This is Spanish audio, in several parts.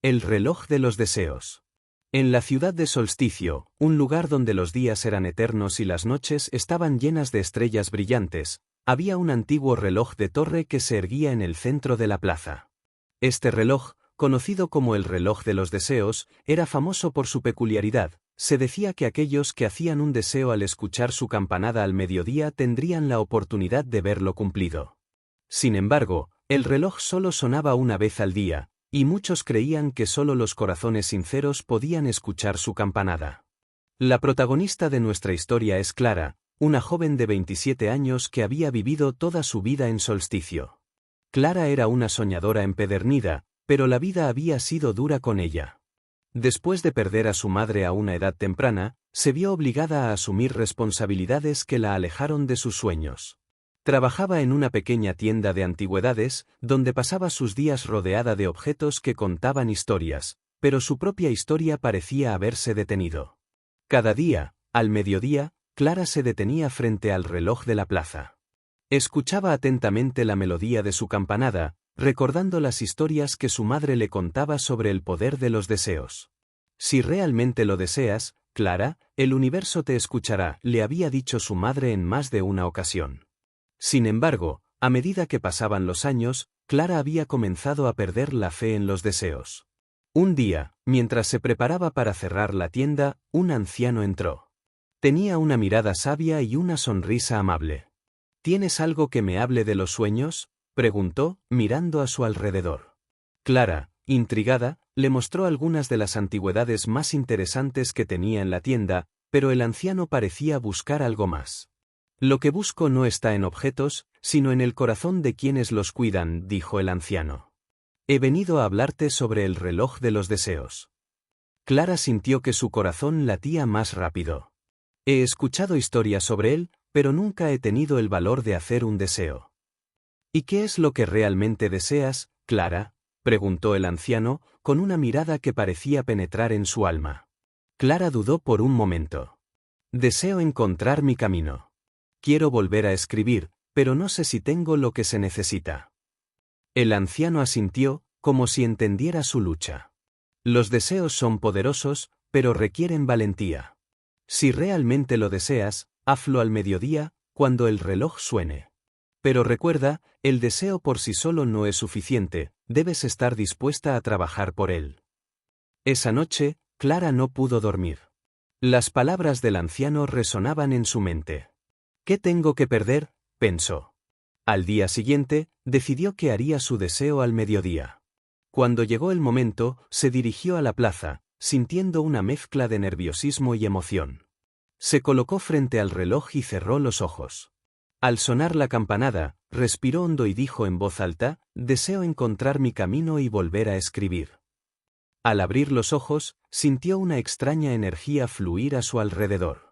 El reloj de los deseos. En la ciudad de Solsticio, un lugar donde los días eran eternos y las noches estaban llenas de estrellas brillantes, había un antiguo reloj de torre que se erguía en el centro de la plaza. Este reloj, conocido como el reloj de los deseos, era famoso por su peculiaridad. Se decía que aquellos que hacían un deseo al escuchar su campanada al mediodía tendrían la oportunidad de verlo cumplido. Sin embargo, el reloj solo sonaba una vez al día, y muchos creían que solo los corazones sinceros podían escuchar su campanada. La protagonista de nuestra historia es Clara, una joven de 27 años que había vivido toda su vida en Solsticio. Clara era una soñadora empedernida, pero la vida había sido dura con ella. Después de perder a su madre a una edad temprana, se vio obligada a asumir responsabilidades que la alejaron de sus sueños. Trabajaba en una pequeña tienda de antigüedades, donde pasaba sus días rodeada de objetos que contaban historias, pero su propia historia parecía haberse detenido. Cada día, al mediodía, Clara se detenía frente al reloj de la plaza. Escuchaba atentamente la melodía de su campanada, recordando las historias que su madre le contaba sobre el poder de los deseos. Si realmente lo deseas, Clara, el universo te escuchará, le había dicho su madre en más de una ocasión. Sin embargo, a medida que pasaban los años, Clara había comenzado a perder la fe en los deseos. Un día, mientras se preparaba para cerrar la tienda, un anciano entró. Tenía una mirada sabia y una sonrisa amable. ¿Tienes algo que me hable de los sueños?, preguntó, mirando a su alrededor. Clara, intrigada, le mostró algunas de las antigüedades más interesantes que tenía en la tienda, pero el anciano parecía buscar algo más. Lo que busco no está en objetos, sino en el corazón de quienes los cuidan, dijo el anciano. He venido a hablarte sobre el reloj de los deseos. Clara sintió que su corazón latía más rápido. He escuchado historias sobre él, pero nunca he tenido el valor de hacer un deseo. ¿Y qué es lo que realmente deseas, Clara?, preguntó el anciano, con una mirada que parecía penetrar en su alma. Clara dudó por un momento. Deseo encontrar mi camino. Quiero volver a escribir, pero no sé si tengo lo que se necesita. El anciano asintió, como si entendiera su lucha. Los deseos son poderosos, pero requieren valentía. Si realmente lo deseas, hazlo al mediodía, cuando el reloj suene. Pero recuerda, el deseo por sí solo no es suficiente, debes estar dispuesta a trabajar por él. Esa noche, Clara no pudo dormir. Las palabras del anciano resonaban en su mente. ¿Qué tengo que perder?, pensó. Al día siguiente, decidió que haría su deseo al mediodía. Cuando llegó el momento, se dirigió a la plaza, sintiendo una mezcla de nerviosismo y emoción. Se colocó frente al reloj y cerró los ojos. Al sonar la campanada, respiró hondo y dijo en voz alta, «Deseo encontrar mi camino y volver a escribir». Al abrir los ojos, sintió una extraña energía fluir a su alrededor.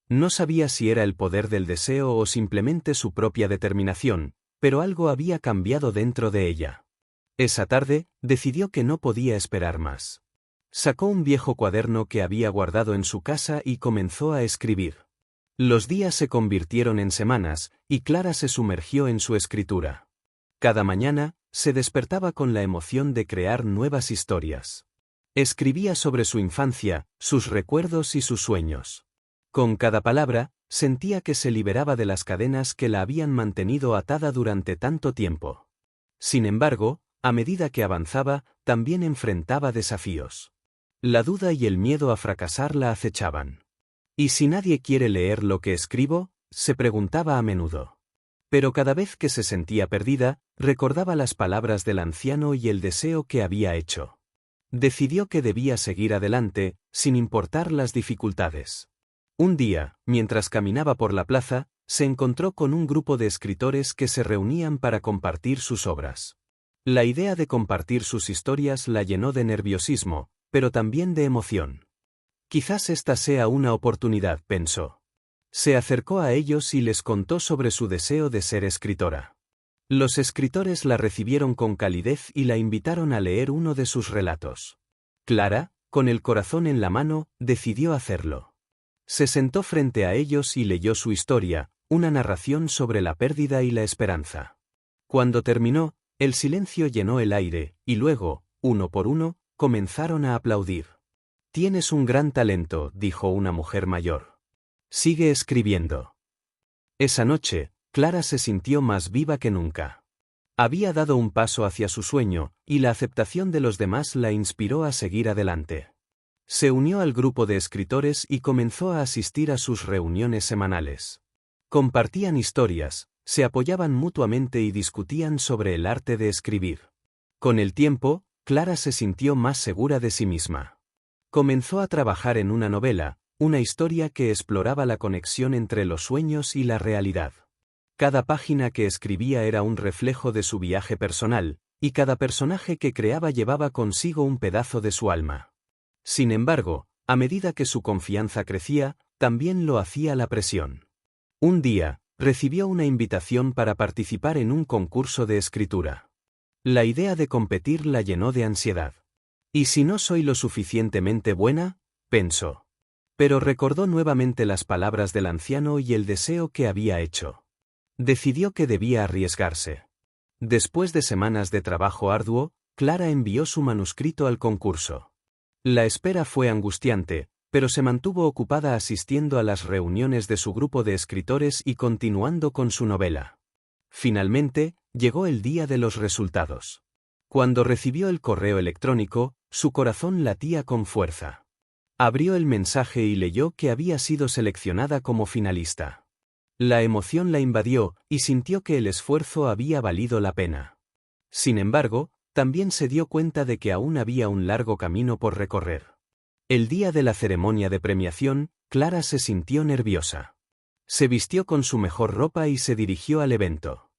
No sabía si era el poder del deseo o simplemente su propia determinación, pero algo había cambiado dentro de ella. Esa tarde, decidió que no podía esperar más. Sacó un viejo cuaderno que había guardado en su casa y comenzó a escribir. Los días se convirtieron en semanas, y Clara se sumergió en su escritura. Cada mañana, se despertaba con la emoción de crear nuevas historias. Escribía sobre su infancia, sus recuerdos y sus sueños. Con cada palabra, sentía que se liberaba de las cadenas que la habían mantenido atada durante tanto tiempo. Sin embargo, a medida que avanzaba, también enfrentaba desafíos. La duda y el miedo a fracasar la acechaban. ¿Y si nadie quiere leer lo que escribo?, se preguntaba a menudo. Pero cada vez que se sentía perdida, recordaba las palabras del anciano y el deseo que había hecho. Decidió que debía seguir adelante, sin importar las dificultades. Un día, mientras caminaba por la plaza, se encontró con un grupo de escritores que se reunían para compartir sus obras. La idea de compartir sus historias la llenó de nerviosismo, pero también de emoción. Quizás esta sea una oportunidad, pensó. Se acercó a ellos y les contó sobre su deseo de ser escritora. Los escritores la recibieron con calidez y la invitaron a leer uno de sus relatos. Clara, con el corazón en la mano, decidió hacerlo. Se sentó frente a ellos y leyó su historia, una narración sobre la pérdida y la esperanza. Cuando terminó, el silencio llenó el aire, y luego, uno por uno, comenzaron a aplaudir. «Tienes un gran talento», dijo una mujer mayor. «Sigue escribiendo». Esa noche, Clara se sintió más viva que nunca. Había dado un paso hacia su sueño, y la aceptación de los demás la inspiró a seguir adelante. Se unió al grupo de escritores y comenzó a asistir a sus reuniones semanales. Compartían historias, se apoyaban mutuamente y discutían sobre el arte de escribir. Con el tiempo, Clara se sintió más segura de sí misma. Comenzó a trabajar en una novela, una historia que exploraba la conexión entre los sueños y la realidad. Cada página que escribía era un reflejo de su viaje personal, y cada personaje que creaba llevaba consigo un pedazo de su alma. Sin embargo, a medida que su confianza crecía, también lo hacía la presión. Un día, recibió una invitación para participar en un concurso de escritura. La idea de competir la llenó de ansiedad. ¿Y si no soy lo suficientemente buena?, pensó. Pero recordó nuevamente las palabras del anciano y el deseo que había hecho. Decidió que debía arriesgarse. Después de semanas de trabajo arduo, Clara envió su manuscrito al concurso. La espera fue angustiante, pero se mantuvo ocupada asistiendo a las reuniones de su grupo de escritores y continuando con su novela. Finalmente, llegó el día de los resultados. Cuando recibió el correo electrónico, su corazón latía con fuerza. Abrió el mensaje y leyó que había sido seleccionada como finalista. La emoción la invadió, y sintió que el esfuerzo había valido la pena. Sin embargo, también se dio cuenta de que aún había un largo camino por recorrer. El día de la ceremonia de premiación, Clara se sintió nerviosa. Se vistió con su mejor ropa y se dirigió al evento.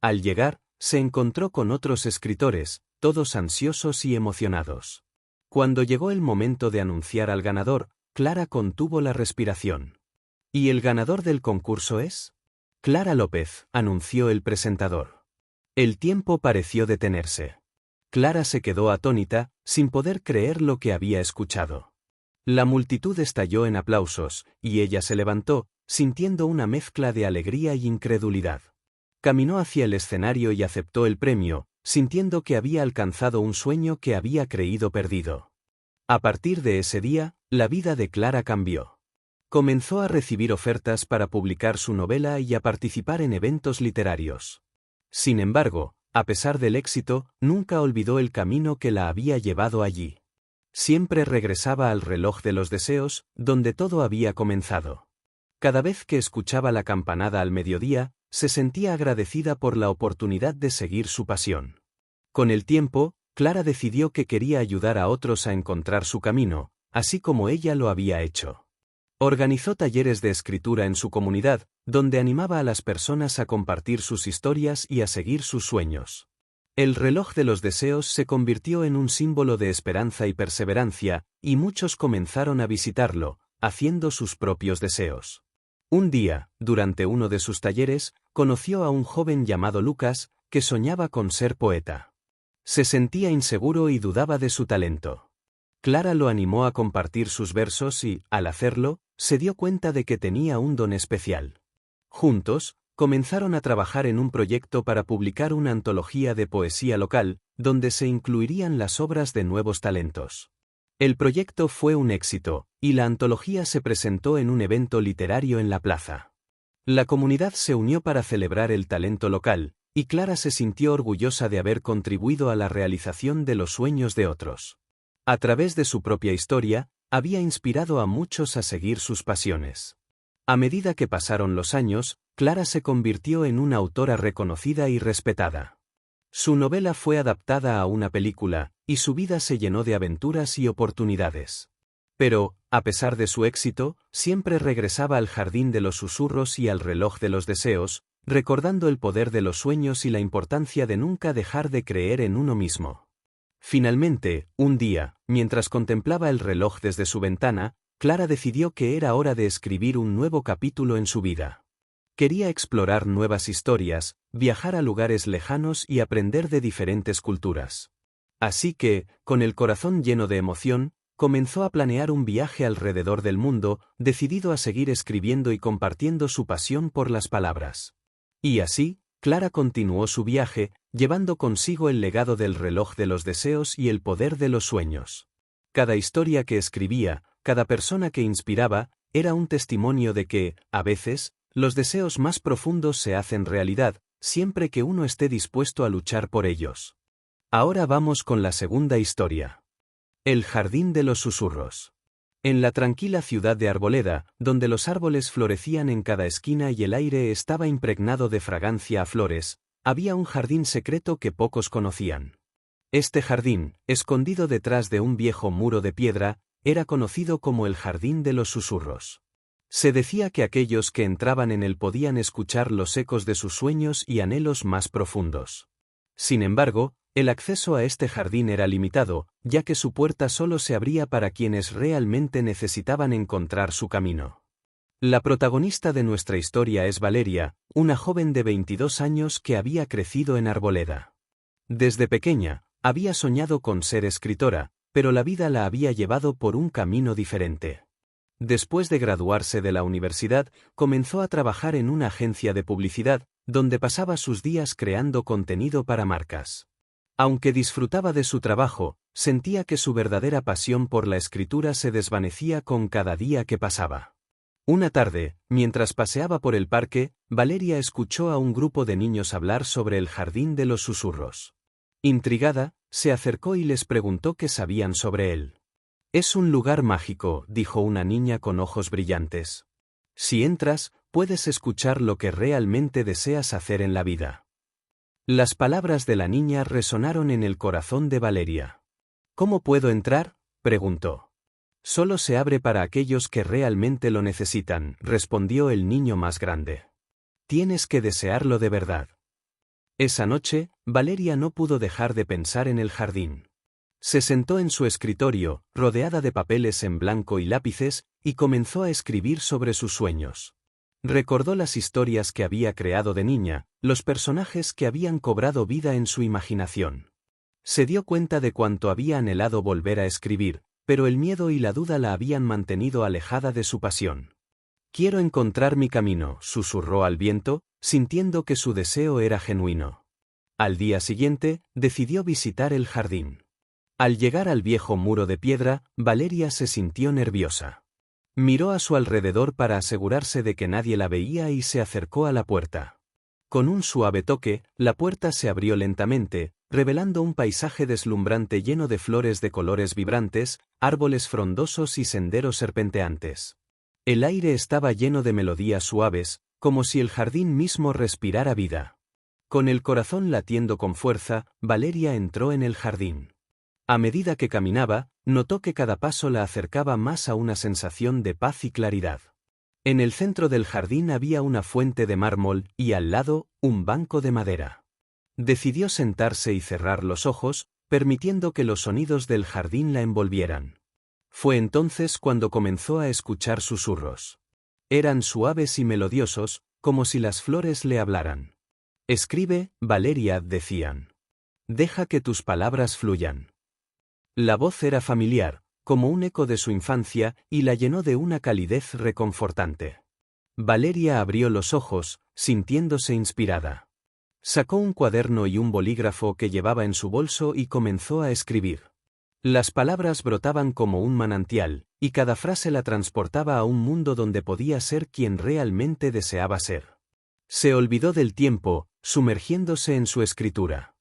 Al llegar, se encontró con otros escritores, todos ansiosos y emocionados. Cuando llegó el momento de anunciar al ganador, Clara contuvo la respiración. ¿Y el ganador del concurso es? Clara López, anunció el presentador. El tiempo pareció detenerse. Clara se quedó atónita, sin poder creer lo que había escuchado. La multitud estalló en aplausos, y ella se levantó, sintiendo una mezcla de alegría y incredulidad. Caminó hacia el escenario y aceptó el premio, sintiendo que había alcanzado un sueño que había creído perdido. A partir de ese día, la vida de Clara cambió. Comenzó a recibir ofertas para publicar su novela y a participar en eventos literarios. Sin embargo, a pesar del éxito, nunca olvidó el camino que la había llevado allí. Siempre regresaba al reloj de los deseos, donde todo había comenzado. Cada vez que escuchaba la campanada al mediodía, se sentía agradecida por la oportunidad de seguir su pasión. Con el tiempo, Clara decidió que quería ayudar a otros a encontrar su camino, así como ella lo había hecho. Organizó talleres de escritura en su comunidad, donde animaba a las personas a compartir sus historias y a seguir sus sueños. El reloj de los deseos se convirtió en un símbolo de esperanza y perseverancia, y muchos comenzaron a visitarlo, haciendo sus propios deseos. Un día, durante uno de sus talleres, conoció a un joven llamado Lucas, que soñaba con ser poeta. Se sentía inseguro y dudaba de su talento. Clara lo animó a compartir sus versos y, al hacerlo, se dio cuenta de que tenía un don especial. Juntos, comenzaron a trabajar en un proyecto para publicar una antología de poesía local, donde se incluirían las obras de nuevos talentos. El proyecto fue un éxito, y la antología se presentó en un evento literario en la plaza. La comunidad se unió para celebrar el talento local, y Clara se sintió orgullosa de haber contribuido a la realización de los sueños de otros. A través de su propia historia, había inspirado a muchos a seguir sus pasiones. A medida que pasaron los años, Clara se convirtió en una autora reconocida y respetada. Su novela fue adaptada a una película, y su vida se llenó de aventuras y oportunidades. Pero, a pesar de su éxito, siempre regresaba al jardín de los susurros y al reloj de los deseos, recordando el poder de los sueños y la importancia de nunca dejar de creer en uno mismo. Finalmente, un día, mientras contemplaba el reloj desde su ventana, Clara decidió que era hora de escribir un nuevo capítulo en su vida. Quería explorar nuevas historias, viajar a lugares lejanos y aprender de diferentes culturas. Así que, con el corazón lleno de emoción, comenzó a planear un viaje alrededor del mundo, decidido a seguir escribiendo y compartiendo su pasión por las palabras. Y así, Clara continuó su viaje, llevando consigo el legado del reloj de los deseos y el poder de los sueños. Cada historia que escribía, cada persona que inspiraba, era un testimonio de que, a veces, los deseos más profundos se hacen realidad, siempre que uno esté dispuesto a luchar por ellos. Ahora vamos con la segunda historia. El jardín de los susurros. En la tranquila ciudad de Arboleda, donde los árboles florecían en cada esquina y el aire estaba impregnado de fragancia a flores, había un jardín secreto que pocos conocían. Este jardín, escondido detrás de un viejo muro de piedra, era conocido como el Jardín de los Susurros. Se decía que aquellos que entraban en él podían escuchar los ecos de sus sueños y anhelos más profundos. Sin embargo, el acceso a este jardín era limitado, ya que su puerta solo se abría para quienes realmente necesitaban encontrar su camino. La protagonista de nuestra historia es Valeria, una joven de 22 años que había crecido en Arboleda. Desde pequeña, había soñado con ser escritora, pero la vida la había llevado por un camino diferente. Después de graduarse de la universidad, comenzó a trabajar en una agencia de publicidad, donde pasaba sus días creando contenido para marcas. Aunque disfrutaba de su trabajo, sentía que su verdadera pasión por la escritura se desvanecía con cada día que pasaba. Una tarde, mientras paseaba por el parque, Valeria escuchó a un grupo de niños hablar sobre el Jardín de los Susurros. Intrigada, se acercó y les preguntó qué sabían sobre él. «Es un lugar mágico», dijo una niña con ojos brillantes. «Si entras, puedes escuchar lo que realmente deseas hacer en la vida». Las palabras de la niña resonaron en el corazón de Valeria. «¿Cómo puedo entrar?», preguntó. «Solo se abre para aquellos que realmente lo necesitan», respondió el niño más grande. «Tienes que desearlo de verdad». Esa noche, Valeria no pudo dejar de pensar en el jardín. Se sentó en su escritorio, rodeada de papeles en blanco y lápices, y comenzó a escribir sobre sus sueños. Recordó las historias que había creado de niña, los personajes que habían cobrado vida en su imaginación. Se dio cuenta de cuánto había anhelado volver a escribir, pero el miedo y la duda la habían mantenido alejada de su pasión. «Quiero encontrar mi camino», susurró al viento, sintiendo que su deseo era genuino. Al día siguiente, decidió visitar el jardín. Al llegar al viejo muro de piedra, Valeria se sintió nerviosa. Miró a su alrededor para asegurarse de que nadie la veía y se acercó a la puerta. Con un suave toque, la puerta se abrió lentamente, revelando un paisaje deslumbrante lleno de flores de colores vibrantes, árboles frondosos y senderos serpenteantes. El aire estaba lleno de melodías suaves, como si el jardín mismo respirara vida. Con el corazón latiendo con fuerza, Valeria entró en el jardín. A medida que caminaba, notó que cada paso la acercaba más a una sensación de paz y claridad. En el centro del jardín había una fuente de mármol y al lado, un banco de madera. Decidió sentarse y cerrar los ojos, permitiendo que los sonidos del jardín la envolvieran. Fue entonces cuando comenzó a escuchar susurros. Eran suaves y melodiosos, como si las flores le hablaran. «Escribe, Valeria», decían. «Deja que tus palabras fluyan». La voz era familiar, como un eco de su infancia, y la llenó de una calidez reconfortante. Valeria abrió los ojos, sintiéndose inspirada. Sacó un cuaderno y un bolígrafo que llevaba en su bolso y comenzó a escribir. Las palabras brotaban como un manantial, y cada frase la transportaba a un mundo donde podía ser quien realmente deseaba ser. Se olvidó del tiempo, sumergiéndose en su escritura.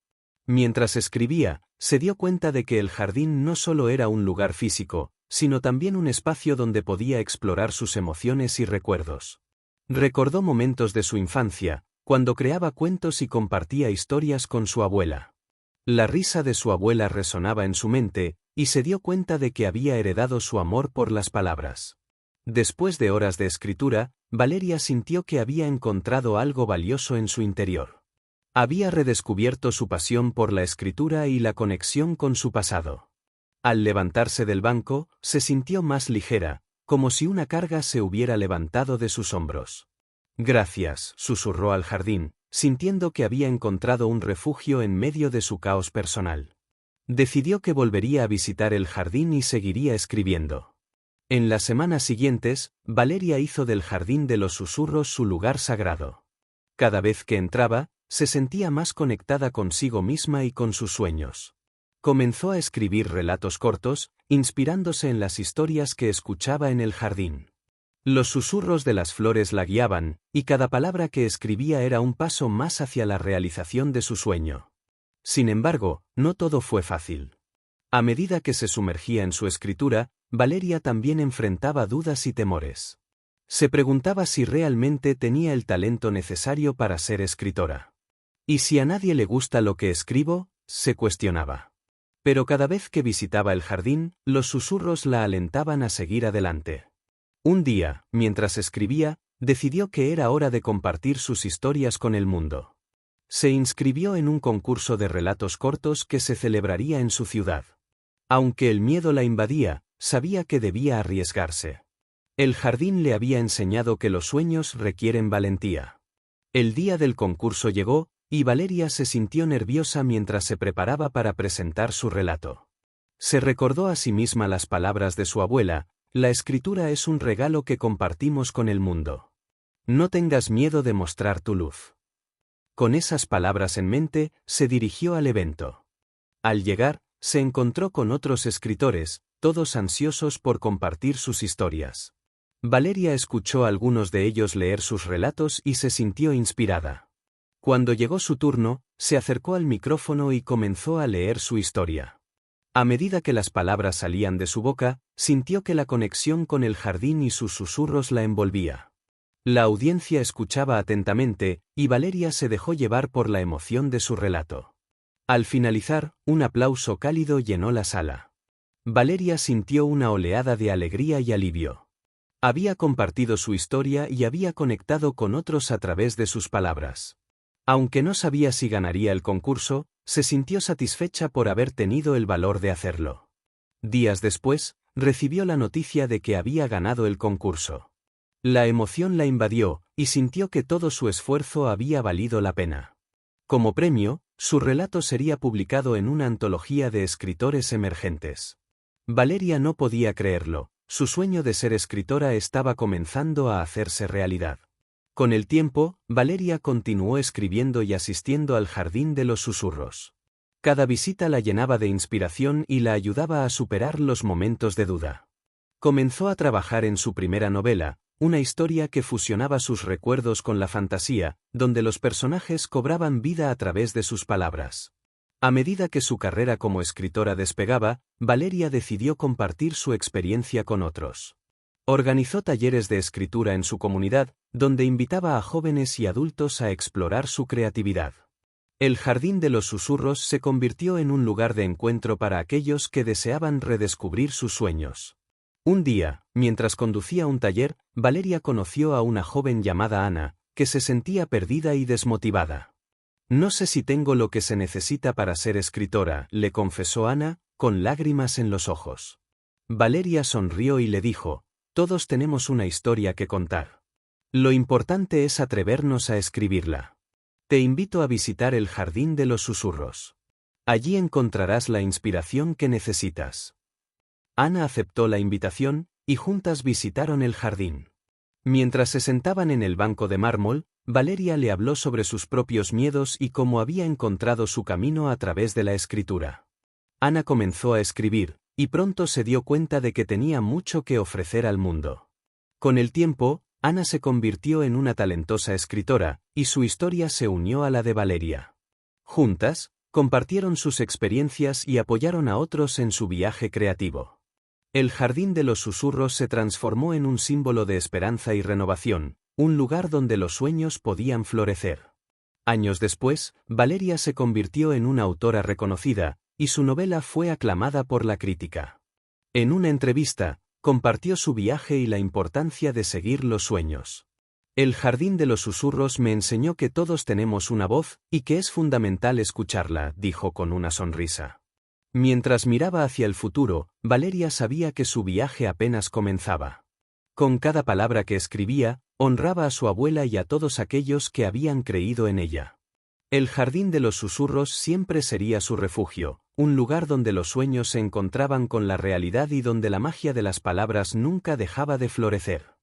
Mientras escribía, se dio cuenta de que el jardín no solo era un lugar físico, sino también un espacio donde podía explorar sus emociones y recuerdos. Recordó momentos de su infancia, cuando creaba cuentos y compartía historias con su abuela. La risa de su abuela resonaba en su mente, y se dio cuenta de que había heredado su amor por las palabras. Después de horas de escritura, Valeria sintió que había encontrado algo valioso en su interior. Había redescubierto su pasión por la escritura y la conexión con su pasado. Al levantarse del banco, se sintió más ligera, como si una carga se hubiera levantado de sus hombros. «Gracias», susurró al jardín, sintiendo que había encontrado un refugio en medio de su caos personal. Decidió que volvería a visitar el jardín y seguiría escribiendo. En las semanas siguientes, Valeria hizo del Jardín de los Susurros su lugar sagrado. Cada vez que entraba, se sentía más conectada consigo misma y con sus sueños. Comenzó a escribir relatos cortos, inspirándose en las historias que escuchaba en el jardín. Los susurros de las flores la guiaban, y cada palabra que escribía era un paso más hacia la realización de su sueño. Sin embargo, no todo fue fácil. A medida que se sumergía en su escritura, Valeria también enfrentaba dudas y temores. Se preguntaba si realmente tenía el talento necesario para ser escritora. ¿Y si a nadie le gusta lo que escribo?, se cuestionaba. Pero cada vez que visitaba el jardín, los susurros la alentaban a seguir adelante. Un día, mientras escribía, decidió que era hora de compartir sus historias con el mundo. Se inscribió en un concurso de relatos cortos que se celebraría en su ciudad. Aunque el miedo la invadía, sabía que debía arriesgarse. El jardín le había enseñado que los sueños requieren valentía. El día del concurso llegó, y Valeria se sintió nerviosa mientras se preparaba para presentar su relato. Se recordó a sí misma las palabras de su abuela: la escritura es un regalo que compartimos con el mundo. No tengas miedo de mostrar tu luz. Con esas palabras en mente, se dirigió al evento. Al llegar, se encontró con otros escritores, todos ansiosos por compartir sus historias. Valeria escuchó a algunos de ellos leer sus relatos y se sintió inspirada. Cuando llegó su turno, se acercó al micrófono y comenzó a leer su historia. A medida que las palabras salían de su boca, sintió que la conexión con el jardín y sus susurros la envolvía. La audiencia escuchaba atentamente, y Valeria se dejó llevar por la emoción de su relato. Al finalizar, un aplauso cálido llenó la sala. Valeria sintió una oleada de alegría y alivio. Había compartido su historia y había conectado con otros a través de sus palabras. Aunque no sabía si ganaría el concurso, se sintió satisfecha por haber tenido el valor de hacerlo. Días después, recibió la noticia de que había ganado el concurso. La emoción la invadió, y sintió que todo su esfuerzo había valido la pena. Como premio, su relato sería publicado en una antología de escritores emergentes. Valeria no podía creerlo, su sueño de ser escritora estaba comenzando a hacerse realidad. Con el tiempo, Valeria continuó escribiendo y asistiendo al Jardín de los Susurros. Cada visita la llenaba de inspiración y la ayudaba a superar los momentos de duda. Comenzó a trabajar en su primera novela, una historia que fusionaba sus recuerdos con la fantasía, donde los personajes cobraban vida a través de sus palabras. A medida que su carrera como escritora despegaba, Valeria decidió compartir su experiencia con otros. Organizó talleres de escritura en su comunidad, donde invitaba a jóvenes y adultos a explorar su creatividad. El Jardín de los Susurros se convirtió en un lugar de encuentro para aquellos que deseaban redescubrir sus sueños. Un día, mientras conducía un taller, Valeria conoció a una joven llamada Ana, que se sentía perdida y desmotivada. «No sé si tengo lo que se necesita para ser escritora», le confesó Ana, con lágrimas en los ojos. Valeria sonrió y le dijo: «Todos tenemos una historia que contar. Lo importante es atrevernos a escribirla. Te invito a visitar el Jardín de los Susurros. Allí encontrarás la inspiración que necesitas». Ana aceptó la invitación, y juntas visitaron el jardín. Mientras se sentaban en el banco de mármol, Valeria le habló sobre sus propios miedos y cómo había encontrado su camino a través de la escritura. Ana comenzó a escribir, y pronto se dio cuenta de que tenía mucho que ofrecer al mundo. Con el tiempo, Ana se convirtió en una talentosa escritora, y su historia se unió a la de Valeria. Juntas, compartieron sus experiencias y apoyaron a otros en su viaje creativo. El Jardín de los Susurros se transformó en un símbolo de esperanza y renovación, un lugar donde los sueños podían florecer. Años después, Valeria se convirtió en una autora reconocida, y su novela fue aclamada por la crítica. En una entrevista, compartió su viaje y la importancia de seguir los sueños. El Jardín de los Susurros me enseñó que todos tenemos una voz, y que es fundamental escucharla, dijo con una sonrisa. Mientras miraba hacia el futuro, Valeria sabía que su viaje apenas comenzaba. Con cada palabra que escribía, honraba a su abuela y a todos aquellos que habían creído en ella. El Jardín de los Susurros siempre sería su refugio, un lugar donde los sueños se encontraban con la realidad y donde la magia de las palabras nunca dejaba de florecer.